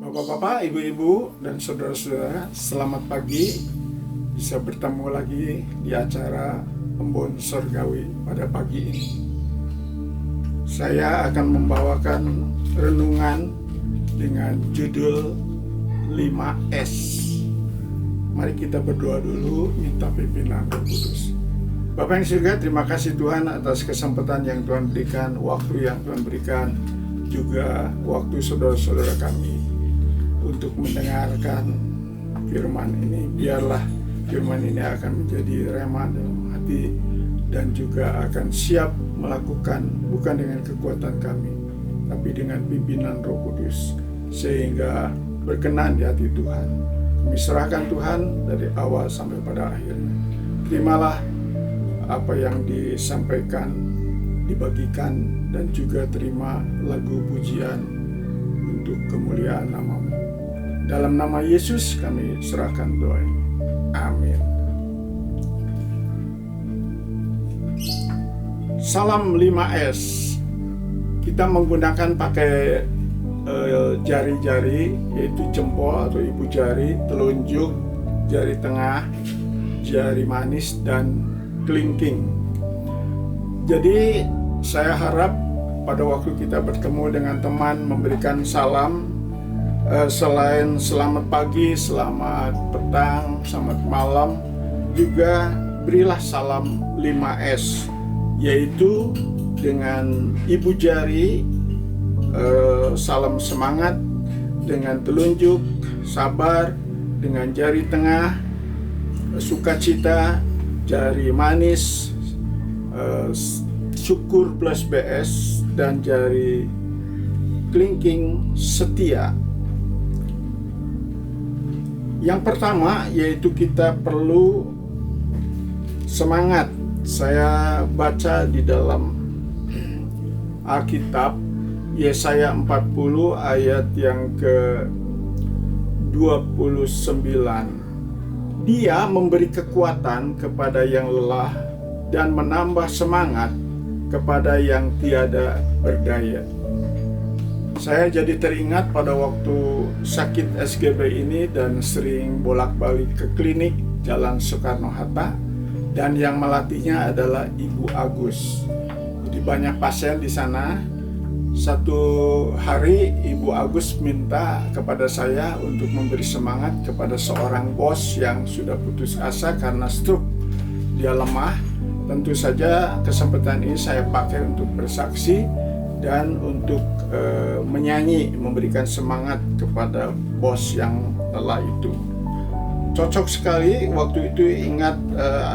Bapak-bapak, ibu-ibu, dan saudara-saudara, selamat pagi. Bisa bertemu lagi di acara Embun Surgawi pada pagi ini. Saya akan membawakan renungan dengan judul 5S. Mari kita berdoa dulu, minta pimpinan Roh Kudus. Bapa yang surga, terima kasih Tuhan atas kesempatan yang Tuhan berikan, waktu yang Tuhan berikan, juga waktu saudara-saudara kami untuk mendengarkan firman ini. Biarlah firman ini akan menjadi rema dalam hati dan juga akan siap melakukan bukan dengan kekuatan kami, tapi dengan pimpinan Roh Kudus, sehingga berkenan di hati Tuhan. Kami serahkan Tuhan dari awal sampai pada akhirnya. Terimalah apa yang disampaikan, dibagikan, dan juga terima lagu pujian untuk kemuliaan nama-Mu. Dalam nama Yesus kami serahkan doa ini. Amin. Salam 5S. Kita menggunakan pakai jari-jari, yaitu jempol atau ibu jari, telunjuk, jari tengah, jari manis, dan kelingking. Jadi saya harap pada waktu kita bertemu dengan teman memberikan salam, selain selamat pagi, selamat petang, selamat malam, juga berilah salam 5S, yaitu dengan ibu jari, salam semangat, dengan telunjuk, sabar, dengan jari tengah, sukacita, jari manis, syukur plus BS, dan jari kelingking, setia. Yang pertama yaitu kita perlu semangat. Saya baca di dalam Alkitab Yesaya 40 ayat yang ke-29. Dia memberi kekuatan kepada yang lelah dan menambah semangat kepada yang tiada berdaya. Saya jadi teringat pada waktu sakit SGB ini dan sering bolak-balik ke klinik Jalan Soekarno-Hatta, dan yang melatihnya adalah Ibu Agus. Jadi banyak pasien di sana. Satu hari Ibu Agus minta kepada saya untuk memberi semangat kepada seorang bos yang sudah putus asa karena stroke. Dia lemah. Tentu saja kesempatan ini saya pakai untuk bersaksi dan untuk menyanyi, memberikan semangat kepada bos yang lelah itu. Cocok sekali waktu itu ingat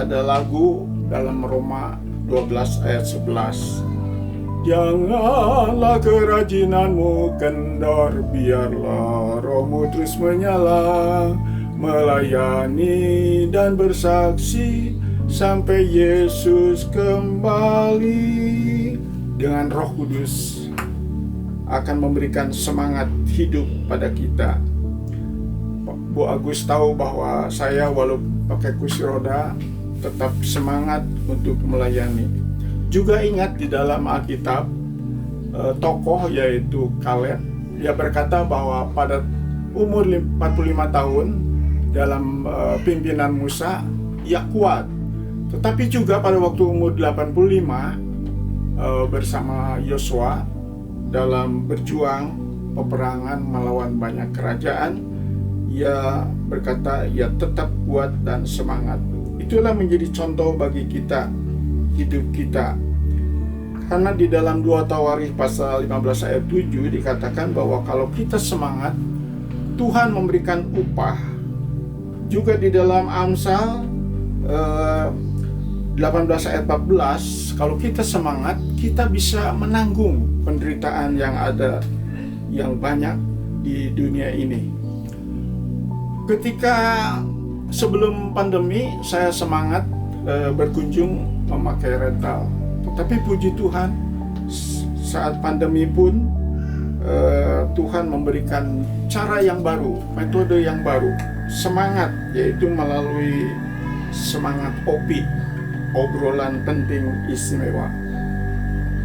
ada lagu dalam Roma 12 ayat 11. Janganlah kerajinanmu kendor, biarlah rohmu terus menyala, melayani dan bersaksi sampai Yesus kembali. Dengan Roh Kudus akan memberikan semangat hidup pada kita. Bu Agus tahu bahwa saya walaupun pakai kursi roda tetap semangat untuk melayani. Juga ingat di dalam Alkitab tokoh yaitu Kaleb, dia berkata bahwa pada umur 45 tahun dalam pimpinan Musa ia kuat. Tetapi juga pada waktu umur 85 bersama Yosua dalam berjuang peperangan melawan banyak kerajaan, ia berkata ia tetap kuat dan semangat. Itulah menjadi contoh bagi kita, hidup kita. Karena di dalam 2 Tawarikh pasal 15 ayat 7 dikatakan bahwa kalau kita semangat, Tuhan memberikan upah. Juga di dalam Amsal 18 ayat 14, kalau kita semangat, kita bisa menanggung penderitaan yang ada, yang banyak di dunia ini. Ketika sebelum pandemi, saya semangat berkunjung memakai rental. Tetapi puji Tuhan, saat pandemi pun Tuhan memberikan cara yang baru, metode yang baru, semangat, yaitu melalui semangat OPI, obrolan penting istimewa.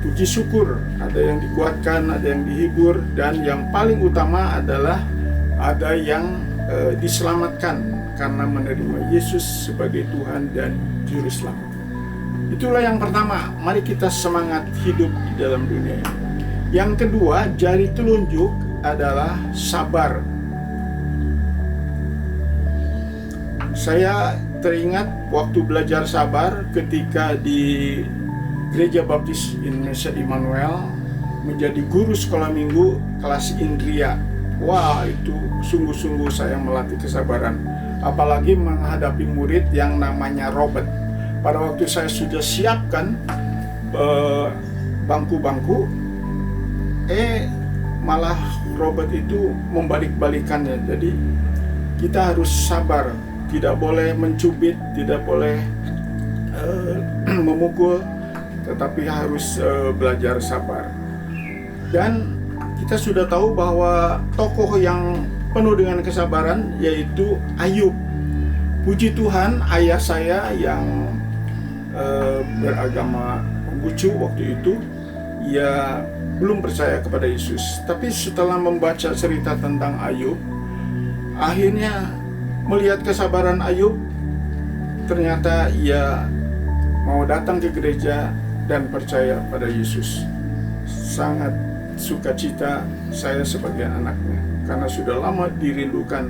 Puji syukur, ada yang dikuatkan, ada yang dihibur, dan yang paling utama adalah ada yang diselamatkan karena menerima Yesus sebagai Tuhan dan Juru Selamat. Itulah yang pertama, mari kita semangat hidup di dalam dunia ini. Yang kedua, jari telunjuk adalah sabar. Saya teringat waktu belajar sabar ketika di Gereja Baptis Indonesia Immanuel menjadi guru sekolah minggu kelas Indria. Wah, itu sungguh-sungguh saya melatih kesabaran. Apalagi menghadapi murid yang namanya Robert. Pada waktu saya sudah siapkan bangku-bangku, malah Robert itu membalik-balikannya. Jadi kita harus sabar, tidak boleh mencubit, tidak boleh memukul, tetapi harus belajar sabar. Dan kita sudah tahu bahwa tokoh yang penuh dengan kesabaran yaitu Ayub. Puji Tuhan, ayah saya yang beragama Konghucu waktu itu, ia belum percaya kepada Yesus. Tapi setelah membaca cerita tentang Ayub, akhirnya melihat kesabaran Ayub, ternyata ia mau datang ke gereja dan percaya pada Yesus. Sangat sukacita saya sebagai anaknya, karena sudah lama dirindukan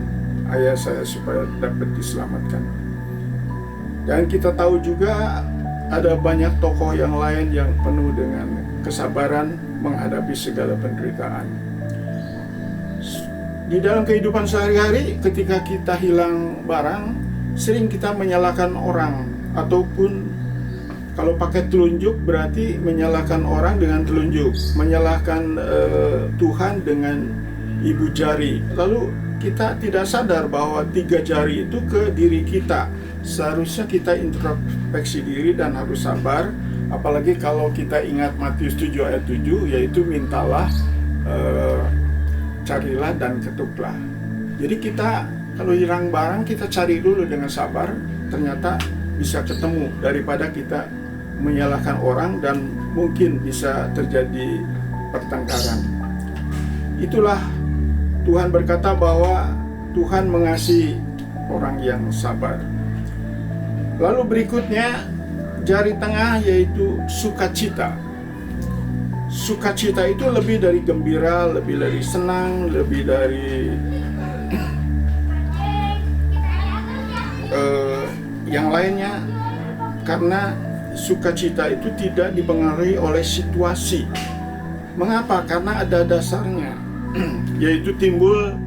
ayah saya supaya dapat diselamatkan. Dan kita tahu juga ada banyak tokoh yang lain yang penuh dengan kesabaran menghadapi segala penderitaan. Di dalam kehidupan sehari-hari, ketika kita hilang barang, sering kita menyalahkan orang, ataupun kalau pakai telunjuk berarti menyalahkan orang dengan telunjuk, menyalahkan Tuhan dengan ibu jari. Lalu kita tidak sadar bahwa 3 jari itu ke diri kita. Seharusnya kita introspeksi diri dan harus sabar. Apalagi kalau kita ingat Matius 7 ayat 7, yaitu mintalah, carilah dan ketuklah. Jadi kita kalau hilang barang, kita cari dulu dengan sabar, ternyata bisa ketemu daripada kita menyalahkan orang dan mungkin bisa terjadi pertengkaran. Itulah Tuhan berkata bahwa Tuhan mengasihi orang yang sabar. Lalu berikutnya, jari tengah yaitu sukacita. Sukacita itu lebih dari gembira, lebih dari senang, lebih dari yang lainnya, karena sukacita itu tidak dipengaruhi oleh situasi. Mengapa? Karena ada dasarnya, yaitu timbul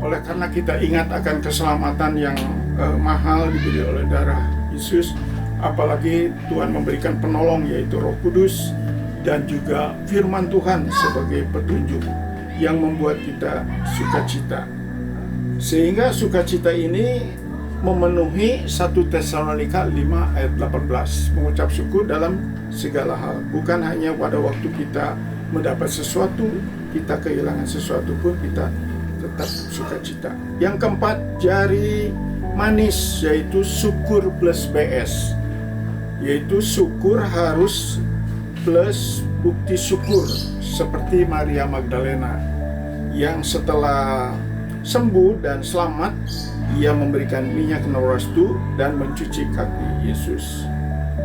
oleh karena kita ingat akan keselamatan yang mahal dibeli oleh darah Yesus. Apalagi Tuhan memberikan penolong yaitu Roh Kudus dan juga firman Tuhan sebagai petunjuk yang membuat kita sukacita. Sehingga sukacita ini memenuhi 1 Tesalonika 5 ayat 18, mengucap syukur dalam segala hal. Bukan hanya pada waktu kita mendapat sesuatu, kita kehilangan sesuatu pun kita tetap sukacita. Yang keempat, jari manis, yaitu syukur plus BS. Yaitu syukur harus plus bukti syukur, seperti Maria Magdalena yang setelah sembuh dan selamat, ia memberikan minyak narastu dan mencuci kaki Yesus.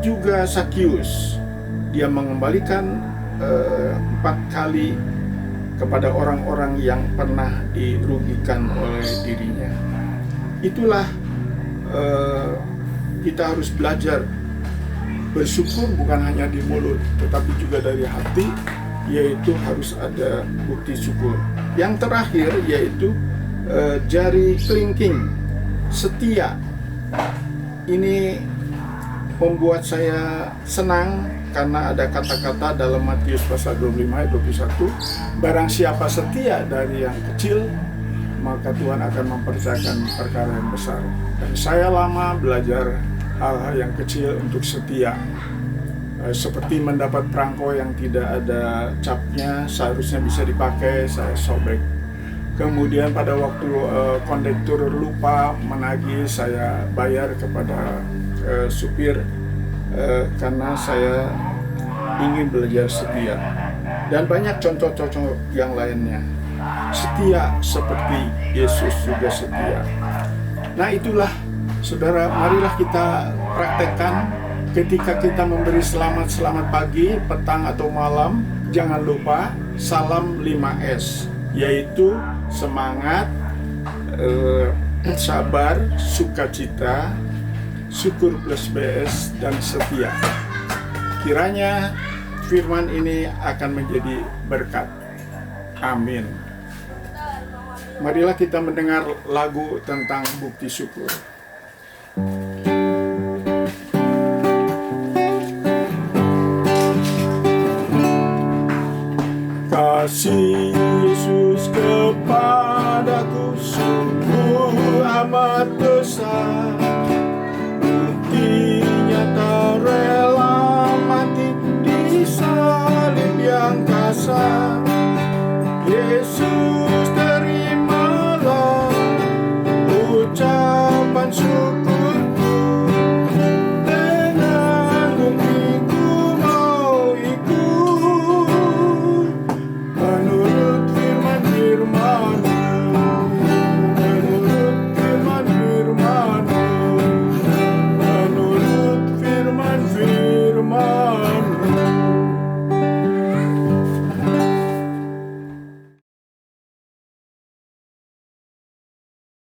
Juga Sakius, dia mengembalikan 4 kali kepada orang-orang yang pernah dirugikan oleh dirinya. Itulah kita harus belajar bersyukur bukan hanya di mulut, tetapi juga dari hati, yaitu harus ada bukti syukur. Yang terakhir yaitu jari kelingking, setia. Ini membuat saya senang karena ada kata-kata dalam Matius pasal 25 ayat 21, barang siapa setia dari yang kecil, maka Tuhan akan mempercayakan perkara yang besar. Dan saya lama belajar hal-hal yang kecil untuk setia, seperti mendapat perangko yang tidak ada capnya, seharusnya bisa dipakai, saya sobek. Kemudian pada waktu kondektur lupa menagih, saya bayar kepada supir karena saya ingin belajar setia. Dan banyak contoh-contoh yang lainnya. setia seperti Yesus juga setia. Nah itulah saudara, marilah kita praktekkan ketika kita memberi selamat pagi, petang atau malam. Jangan lupa salam 5S, yaitu semangat, sabar, sukacita, syukur plus BS, dan setia. Kiranya firman ini akan menjadi berkat. Amin. Marilah kita mendengar lagu tentang bukti syukur. Kasih Yesus kepadaku sungguh amat besar, bukti nyata rela mati di salib yang kasar. Yesus